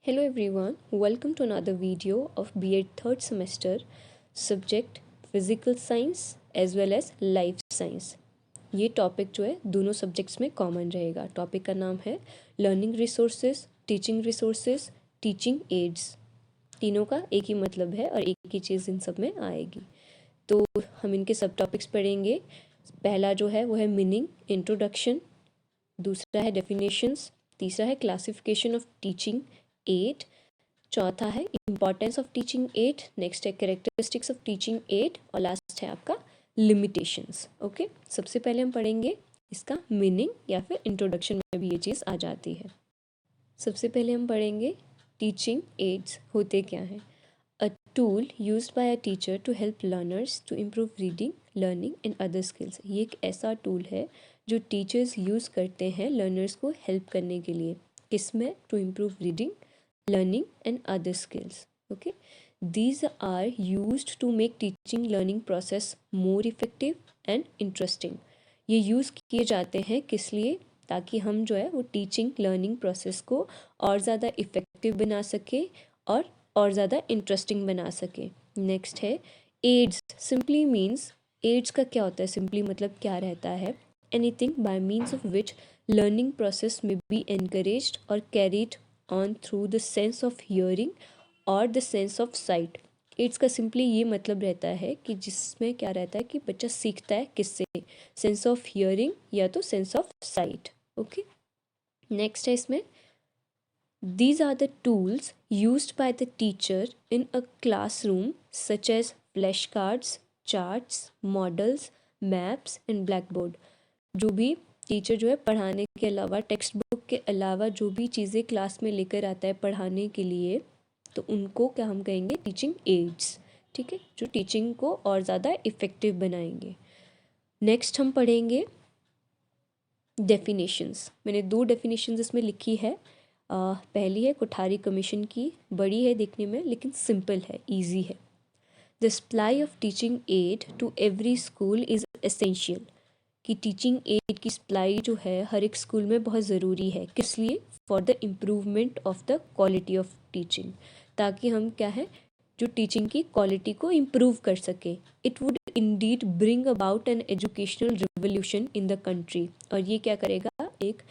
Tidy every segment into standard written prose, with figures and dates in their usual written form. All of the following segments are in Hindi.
Hello everyone, welcome to another video of B.Ed third semester subject physical science as well as life science। ये टॉपिक जो है दोनों सब्जेक्ट्स में कॉमन रहेगा। टॉपिक का नाम है लर्निंग रिसोर्सेज, टीचिंग एड्स। तीनों का एक ही मतलब है और एक ही चीज़ इन सब में आएगी। तो हम इनके सब टॉपिक्स पढ़ेंगे। पहला जो है वो है मीनिंग इंट्रोडक्शन, दूसरा है डेफिनेशंस, तीसरा है क्लासिफिकेशन ऑफ टीचिंग एड, चौथा है importance of teaching add, next है कैरेक्टरिस्टिक्स ऑफ टीचिंग एड और लास्ट है आपका लिमिटेशंस। ओके, सबसे पहले हम पढ़ेंगे इसका मीनिंग या फिर इंट्रोडक्शन में भी ये चीज़ आ जाती है। सबसे पहले हम पढ़ेंगे टीचिंग एड्स होते क्या हैं। A tool used by a teacher to help learners to improve reading, learning and other skills. ये एक ऐसा टूल है जो टीचर्स यूज़ करते हैं लर्नर्स को हेल्प करने के लिए। किसमें? To improve reading, learning and other skills. Okay, these are used to make teaching learning process more effective and interesting. ये यूज़ किए जाते हैं किस लिए? ताकि हम जो है वो टीचिंग लर्निंग प्रोसेस को और ज़्यादा इफ़ेक्टिव बना सके और ज़्यादा इंटरेस्टिंग बना सके। नेक्स्ट है एड्स। सिंपली मीन्स, एड्स का क्या होता है? सिंपली मतलब क्या रहता है? Anything bye means of which learning process may be encouraged or carried on through the sense of hearing or the sense of sight. Aids का सिंपली ये मतलब रहता है कि जिसमें क्या रहता है कि बच्चा सीखता है किससे? सेंस ऑफ हियरिंग या तो sense of site. Okay, next है इसमें these are the tools used by the teacher in a classroom such as flashcards, charts, models, maps and blackboard। जो भी टीचर जो है पढ़ाने के अलावा, टेक्स्ट बुक के अलावा जो भी चीज़ें क्लास में लेकर आता है पढ़ाने के लिए, तो उनको क्या हम कहेंगे? Teaching ads. ठीक है, जो टीचिंग को और ज़्यादा इफ़ेक्टिव बनाएंगे। नेक्स्ट हम पढ़ेंगे डेफिनेशंस। मैंने 2 डेफिनेशंस इसमें लिखी है। पहली है कोठारी कमीशन की, बड़ी है देखने में लेकिन सिंपल है, ईजी है। The supply of teaching aid to every school is essential. कि टीचिंग एड की सप्लाई जो है हर एक स्कूल में बहुत ज़रूरी है। किस लिए? For the improvement of the quality of teaching. ताकि हम क्या है, जो टीचिंग की क्वालिटी को इम्प्रूव कर सके। It would Indeed bring about an educational revolution in the country. और ये क्या करेगा? एक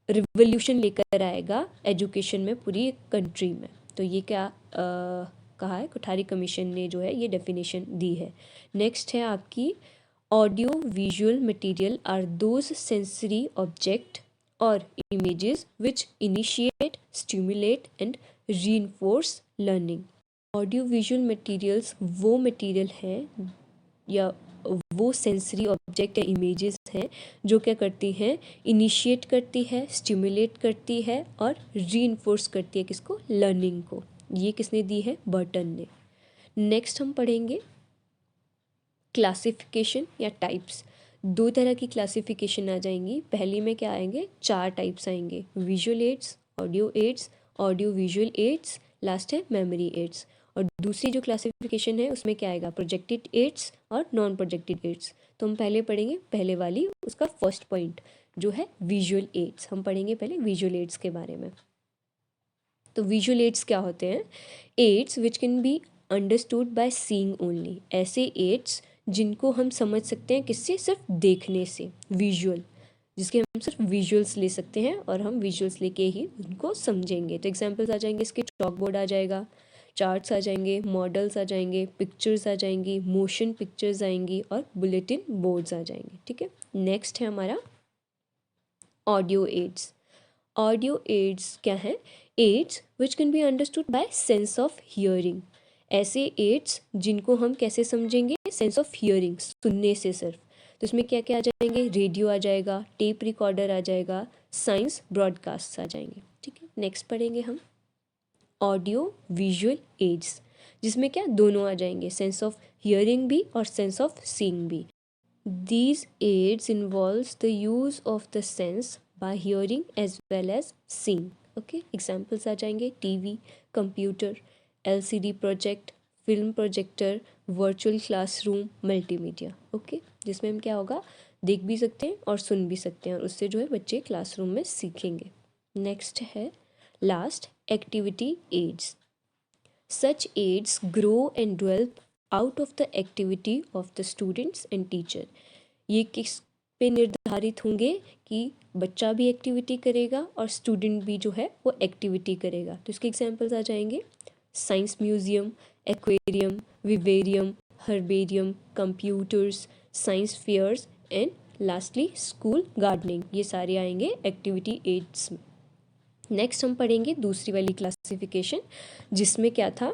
रिवोल्यूशन लेकर आएगा एजुकेशन में पूरी कंट्री में। तो ये क्या कहा है? कोठारी कमीशन ने जो है ये डेफिनेशन दी है। नेक्स्ट है आपकी audio visual material are those sensory object और images which initiate, stimulate and reinforce learning. Audio visual materials वो मटेरियल हैं या वो सेंसरी ऑब्जेक्ट या इमेजेस हैं जो क्या करती हैं? इनिशिएट करती है, स्टिमुलेट करती है और रीइंफोर्स करती है किसको? लर्निंग को। ये किसने दी है? बर्टन ने। नेक्स्ट हम पढ़ेंगे क्लासिफिकेशन या टाइप्स। 2 तरह की क्लासिफिकेशन आ जाएंगी। पहली में क्या आएंगे? 4 टाइप्स आएंगे, visual aids, audio visual aids, last है मेमोरी एड्स। और दूसरी जो क्लासिफिकेशन है उसमें क्या आएगा? प्रोजेक्टेड एड्स और नॉन प्रोजेक्टेड एड्स। तो हम पहले पढ़ेंगे पहले वाली, उसका फर्स्ट पॉइंट जो है विजुअल एड्स। हम पढ़ेंगे पहले विजुअल एड्स के बारे में। तो विजुअल एड्स क्या होते हैं? Aids which can be understood by seeing only. ऐसे एड्स जिनको हम समझ सकते हैं किससे? सिर्फ देखने से, विजुअल, जिसके हम सिर्फ विजुअल्स ले सकते हैं और हम विजुअल्स लेके ही उनको समझेंगे। तो एग्जांपल्स आ जाएंगे इसके, चॉक बोर्ड आ जाएगा, चार्ट्स आ जाएंगे, मॉडल्स आ जाएंगे, पिक्चर्स आ जाएंगी, मोशन पिक्चर्स आएंगी और बुलेटिन बोर्ड्स आ जाएंगे। ठीक है, नेक्स्ट है हमारा ऑडियो एड्स। ऑडियो एड्स क्या हैं? Aids which can be understood by sense of hearing. ऐसे एड्स जिनको हम कैसे समझेंगे? सेंस ऑफ हियरिंग, सुनने से सिर्फ। तो इसमें क्या क्या आ जाएंगे? रेडियो आ जाएगा, टेप रिकॉर्डर आ जाएगा, साइंस ब्रॉडकास्ट आ जाएंगे। ठीक है, नेक्स्ट पढ़ेंगे हम ऑडियो विजुअल एड्स, जिसमें क्या दोनों आ जाएंगे, सेंस ऑफ हियरिंग भी और सेंस ऑफ सीइंग भी। These aids involves the use of the sense by hearing as well as seeing. Okay, examples आ जाएंगे TV, computer, LCD project, film projector, virtual classroom, multimedia. Okay, जिसमें हम क्या होगा? देख भी सकते हैं और सुन भी सकते हैं और उससे जो है बच्चे क्लासरूम में सीखेंगे। नेक्स्ट है last, activity aids. Such aids grow and develop out of the activity of the students and teacher. ये किस पे निर्धारित होंगे कि बच्चा भी एक्टिविटी करेगा और स्टूडेंट भी जो है वो एक्टिविटी करेगा. तो इसके एग्जांपल्स आ जाएंगे science museum, aquarium, vivarium, herbarium, computers, science fairs and lastly school gardening. ये सारे आएंगे एक्टिविटी एड्स में. नेक्स्ट हम पढ़ेंगे दूसरी वाली क्लासिफिकेशन जिसमें क्या था,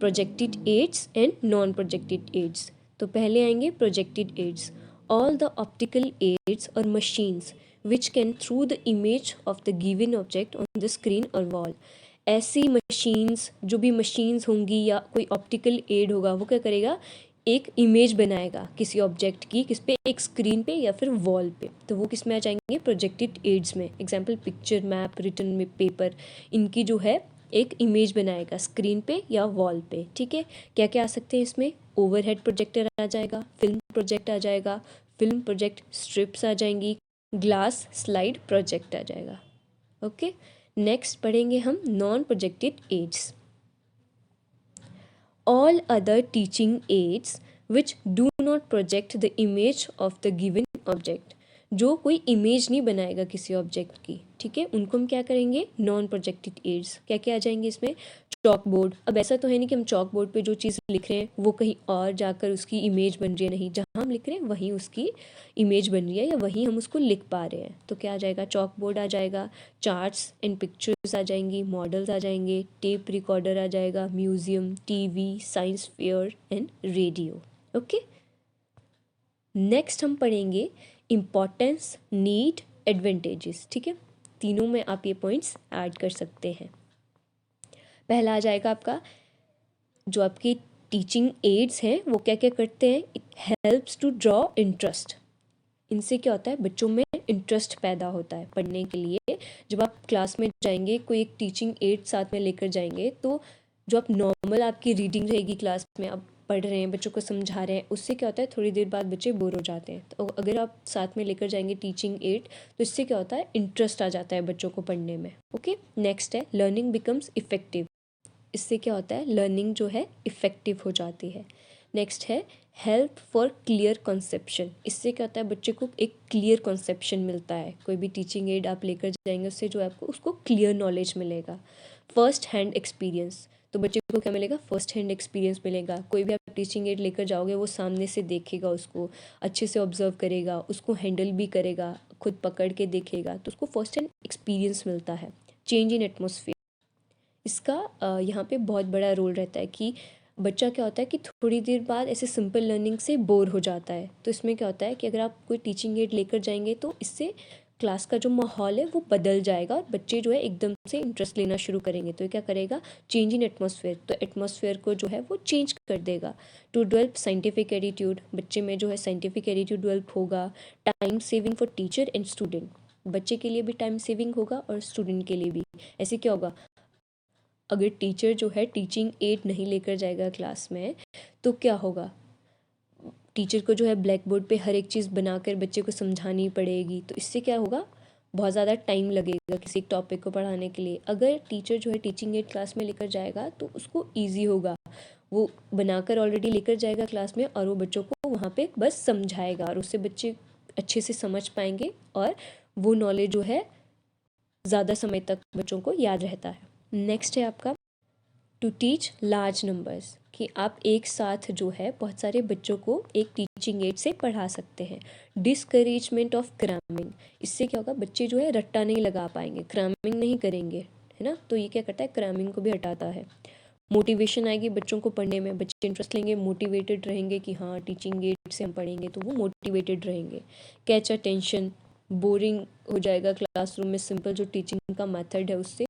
projected aids and non projected aids. तो पहले आएंगे projected aids. All the optical aids और machines which can through the image of the given object on the screen और वॉल. ऐसी मशीन्स, जो भी मशीन्स होंगी या कोई ऑप्टिकल एड होगा, वो क्या करेगा, एक इमेज बनाएगा किसी ऑब्जेक्ट की, किस पे, एक स्क्रीन पे या फिर वॉल पे. तो वो किस में आ जाएंगे, प्रोजेक्टेड एड्स में. एग्जांपल पिक्चर, मैप, रिटन में पेपर, इनकी जो है एक इमेज बनाएगा स्क्रीन पे या वॉल पे. ठीक है, क्या क्या आ सकते हैं इसमें, ओवरहेड प्रोजेक्टर आ जाएगा, फिल्म प्रोजेक्ट आ जाएगा, फिल्म प्रोजेक्ट स्ट्रिप्स आ जाएंगी, ग्लास स्लाइड प्रोजेक्ट आ जाएगा. ओके, नेक्स्ट पढ़ेंगे हम non projected aids. All other teaching aids which do not project the image of the given object. जो कोई इमेज नहीं बनाएगा किसी ऑब्जेक्ट की, ठीक है, उनको हम क्या करेंगे, नॉन प्रोजेक्टेड एड्स. क्या क्या आ जाएंगे इसमें, चॉक बोर्ड. अब ऐसा तो है नहीं कि हम चॉक बोर्ड पे जो चीज़ लिख रहे हैं वो कहीं और जाकर उसकी इमेज बन रही है, नहीं, जहाँ हम लिख रहे हैं वहीं उसकी इमेज बन रही है या वहीं हम उसको लिख पा रहे हैं. तो क्या आ जाएगा, चॉक बोर्ड आ जाएगा, चार्ट्स एंड पिक्चर्स आ जाएंगी, मॉडल्स आ जाएंगे, टेप रिकॉर्डर आ जाएगा, museum, TV, science fair and radio. Okay, next हम पढ़ेंगे इम्पोर्टेंस, नीड, एडवांटेजेस. ठीक है, तीनों में आप ये पॉइंट्स ऐड कर सकते हैं. पहला आ जाएगा आपका, जो आपकी टीचिंग एड्स हैं वो क्या क्या करते हैं, it helps to draw interest. इनसे क्या होता है, बच्चों में इंटरेस्ट पैदा होता है पढ़ने के लिए. जब आप क्लास में जाएंगे, कोई एक टीचिंग एड साथ में लेकर जाएंगे, तो जो आप नॉर्मल आपकी रीडिंग रहेगी क्लास में, आप पढ़ रहे हैं, बच्चों को समझा रहे हैं, उससे क्या होता है, थोड़ी देर बाद बच्चे बोर हो जाते हैं. तो अगर आप साथ में लेकर जाएंगे टीचिंग एड, तो इससे क्या होता है, इंटरेस्ट आ जाता है बच्चों को पढ़ने में. ओके, नेक्स्ट है लर्निंग बिकम्स इफेक्टिव. इससे क्या होता है, लर्निंग जो है इफ़ेक्टिव हो जाती है. नेक्स्ट है हेल्प फॉर क्लियर कॉन्सेप्शन. इससे क्या होता है, बच्चे को एक क्लियर कॉन्सेप्शन मिलता है. कोई भी टीचिंग एड आप लेकर जाएंगे, उससे जो है आपको उसको क्लियर नॉलेज मिलेगा. First hand experience. तो बच्चे को क्या मिलेगा, फर्स्ट हैंड एक्सपीरियंस मिलेगा. कोई भी आप टीचिंग एड लेकर जाओगे, वो सामने से देखेगा, उसको अच्छे से ऑब्जर्व करेगा, उसको हैंडल भी करेगा, खुद पकड़ के देखेगा, तो उसको फर्स्ट हैंड एक्सपीरियंस मिलता है. Change in atmosphere. इसका यहाँ पे बहुत बड़ा रोल रहता है कि बच्चा क्या होता है कि थोड़ी देर बाद ऐसे सिंपल लर्निंग से बोर हो जाता है. तो इसमें क्या होता है कि अगर आप कोई टीचिंग एड लेकर जाएंगे, तो इससे क्लास का जो माहौल है वो बदल जाएगा और बच्चे जो है एकदम से इंटरेस्ट लेना शुरू करेंगे. तो ये क्या करेगा, चेंज इन एटमॉस्फेयर. तो एटमॉस्फेयर को जो है वो चेंज कर देगा. To develop scientific attitude. बच्चे में जो है साइंटिफिक एटीट्यूड डेवलप होगा. Time saving for teacher and student. बच्चे के लिए भी टाइम सेविंग होगा और स्टूडेंट के लिए भी. ऐसे क्या होगा, अगर टीचर जो है टीचिंग एड नहीं लेकर जाएगा क्लास में, तो क्या होगा, टीचर को जो है ब्लैक बोर्ड पे हर एक चीज़ बनाकर बच्चे को समझानी पड़ेगी. तो इससे क्या होगा, बहुत ज़्यादा टाइम लगेगा किसी एक टॉपिक को पढ़ाने के लिए. अगर टीचर जो है टीचिंग एड क्लास में लेकर जाएगा, तो उसको ईजी होगा. वो बनाकर ऑलरेडी लेकर जाएगा क्लास में और वो बच्चों को वहाँ पे बस समझाएगा और उससे बच्चे अच्छे से समझ पाएंगे और वो नॉलेज जो है ज़्यादा समय तक बच्चों को याद रहता है. नेक्स्ट है आपका टू टीच लार्ज नंबर्स. कि आप एक साथ जो है बहुत सारे बच्चों को एक टीचिंग एड से पढ़ा सकते हैं. Discouragement of cramming. इससे क्या होगा, बच्चे जो है रट्टा नहीं लगा पाएंगे, क्रैमिंग नहीं करेंगे, है ना. तो ये क्या करता है, क्रैमिंग को भी हटाता है. मोटिवेशन आएगी बच्चों को पढ़ने में, बच्चे इंटरेस्ट लेंगे, मोटिवेटेड रहेंगे कि हाँ टीचिंग एड से हम पढ़ेंगे, तो वो मोटिवेटेड रहेंगे. Catch attention. बोरिंग हो जाएगा क्लासरूम में सिंपल जो टीचिंग का मेथड है उससे,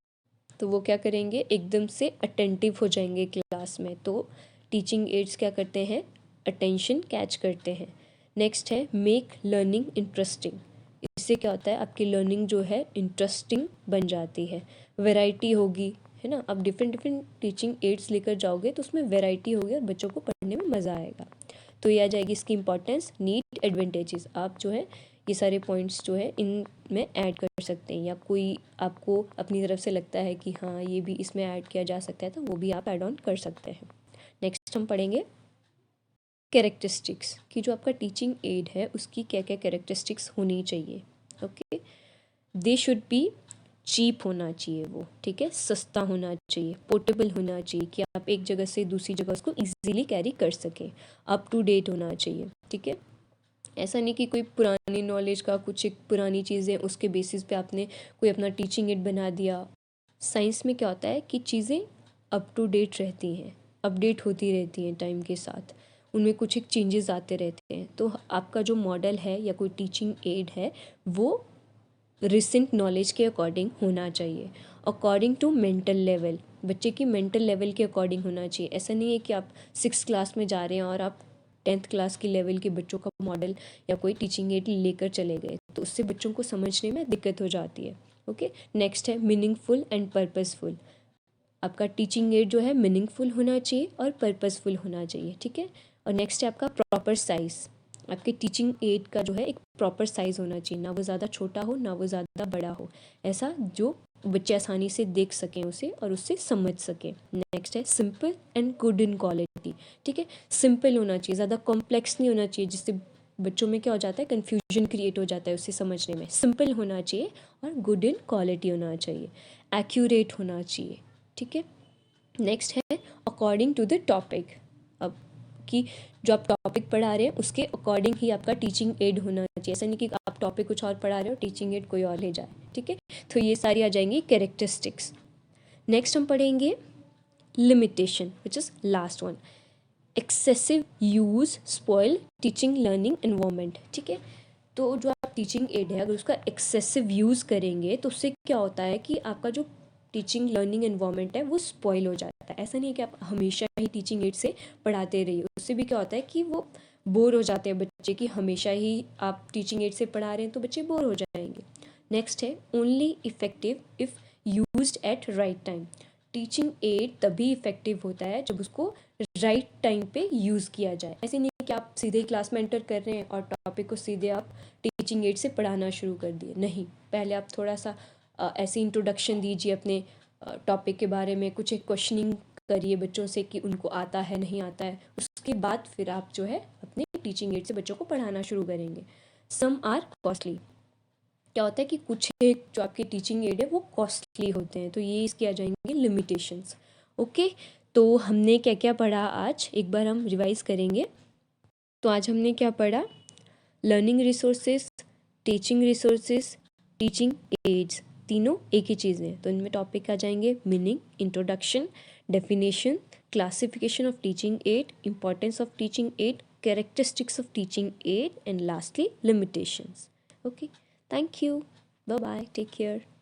तो वो क्या करेंगे, एकदम से अटेंटिव हो जाएंगे क्लास में. तो टीचिंग एड्स क्या करते हैं, अटेंशन कैच करते हैं. नेक्स्ट है मेक लर्निंग इंटरेस्टिंग. इससे क्या होता है, आपकी लर्निंग जो है इंटरेस्टिंग बन जाती है. वैरायटी होगी, है ना. आप डिफरेंट डिफरेंट टीचिंग एड्स लेकर जाओगे तो उसमें वैरायटी होगी और बच्चों को पढ़ने में मज़ा आएगा. तो ये आ जाएगी इसकी इंपॉर्टेंस, नीड, एडवांटेजेस. आप जो है ये सारे पॉइंट्स जो है इनमें ऐड कर सकते हैं, या कोई आपको अपनी तरफ से लगता है कि हाँ ये भी इसमें ऐड किया जा सकता है तो वो भी आप ऐड ऑन कर सकते हैं। नेक्स्ट हम पढ़ेंगे कैरेक्टरिस्टिक्स, कि जो आपका टीचिंग एड है उसकी क्या क्या कैरेक्टरिस्टिक्स होनी चाहिए। Okay, they should be cheap होना चाहिए वो, ठीक है, सस्ता होना चाहिए, पोर्टेबल होना चाहिए कि आप एक जगह से दूसरी जगह उसको इजीली कैरी कर सकें, अप टू डेट होना चाहिए, ठीक है। ऐसा नहीं कि कोई पुरानी नॉलेज का कुछ एक पुरानी चीज़ें उसके बेसिस पे आपने कोई अपना टीचिंग एड बना दिया। साइंस में क्या होता है कि चीज़ें अप टू डेट रहती हैं, अपडेट होती रहती हैं टाइम के साथ, उनमें कुछ एक चेंजेस आते रहते हैं। तो आपका जो मॉडल है या कोई टीचिंग एड है वो रिसेंट नॉलेज के अकॉर्डिंग होना चाहिए, अकॉर्डिंग टू मेंटल लेवल, बच्चे की मेंटल लेवल के अकॉर्डिंग होना चाहिए। ऐसा नहीं है कि आप 6th क्लास में जा रहे हैं और आप 10th क्लास की लेवल के बच्चों का मॉडल या कोई टीचिंग एड लेकर चले गए, तो उससे बच्चों को समझने में दिक्कत हो जाती है। ओके, नेक्स्ट है मीनिंगफुल एंड पर्पसफुल। आपका टीचिंग एड जो है मीनिंगफुल होना चाहिए और पर्पसफुल होना चाहिए, ठीक है। और नेक्स्ट है आपका प्रॉपर साइज़। आपके टीचिंग एड का जो है एक प्रॉपर साइज़ होना चाहिए, ना वो ज़्यादा छोटा हो ना वो ज़्यादा बड़ा हो, ऐसा जो बच्चे आसानी से देख सकें उसे और उससे समझ सकें। नेक्स्ट है simple and good in quality, ठीक है, सिंपल होना चाहिए, ज़्यादा कॉम्प्लेक्स नहीं होना चाहिए जिससे बच्चों में क्या हो जाता है, कन्फ्यूजन क्रिएट हो जाता है उसे समझने में। सिंपल होना चाहिए और गुड इन क्वालिटी होना चाहिए, एक्यूरेट होना चाहिए, ठीक है। नेक्स्ट है अकॉर्डिंग टू द टॉपिक। अब कि जो आप टॉपिक पढ़ा रहे हैं उसके अकॉर्डिंग ही आपका टीचिंग एड होना चाहिए, ऐसा नहीं कि आप टॉपिक कुछ और पढ़ा रहे हो टीचिंग एड कोई और ले जाए, ठीक है। तो ये सारी आ जाएंगी कैरेक्टरिस्टिक्स। नेक्स्ट हम पढ़ेंगे limitation, which is last one. Excessive use spoil teaching learning environment, ठीक है। तो जो आप टीचिंग एड है अगर उसका एक्सेसिव यूज़ करेंगे तो उससे क्या होता है कि आपका जो टीचिंग लर्निंग एनवायरनमेंट है वो स्पॉइल हो जाता है। ऐसा नहीं है कि आप हमेशा ही टीचिंग एड से पढ़ाते रहिए, उससे भी क्या होता है कि वो बोर हो जाते हैं बच्चे, कि हमेशा ही आप टीचिंग एड से पढ़ा रहे हैं तो बच्चे बोर हो जाएंगे। नेक्स्ट है only effective if used eight right time. Teaching add तभी इफ़ेक्टिव होता है जब उसको राइट टाइम पे यूज़ किया जाए। ऐसे नहीं कि आप सीधे क्लास में एंटर कर रहे हैं और टॉपिक को सीधे आप टीचिंग एड से पढ़ाना शुरू कर दिए, नहीं, पहले आप थोड़ा सा ऐसे इंट्रोडक्शन दीजिए अपने टॉपिक के बारे में, कुछ एक क्वेश्चनिंग करिए बच्चों से कि उनको आता है नहीं आता है, उसके बाद फिर आप जो है अपने टीचिंग एड से बच्चों को पढ़ाना शुरू करेंगे। सम आर कॉस्टली, क्या होता है कि कुछ एक जो आपके टीचिंग एड है वो कॉस्टली होते हैं, तो ये इसकी आ जाएंगे लिमिटेशंस। ओके, तो हमने क्या क्या पढ़ा आज एक बार हम रिवाइज करेंगे। तो आज हमने क्या पढ़ा, learning resources, teaching resources, teaching ads, तीनों एक ही चीज़ है। तो इनमें टॉपिक आ जाएंगे meaning, introduction, definition, classification of teaching add, importance of teaching add, characteristics of teaching aid, and lastly limitations. Okay, thank you, bye bye, take care.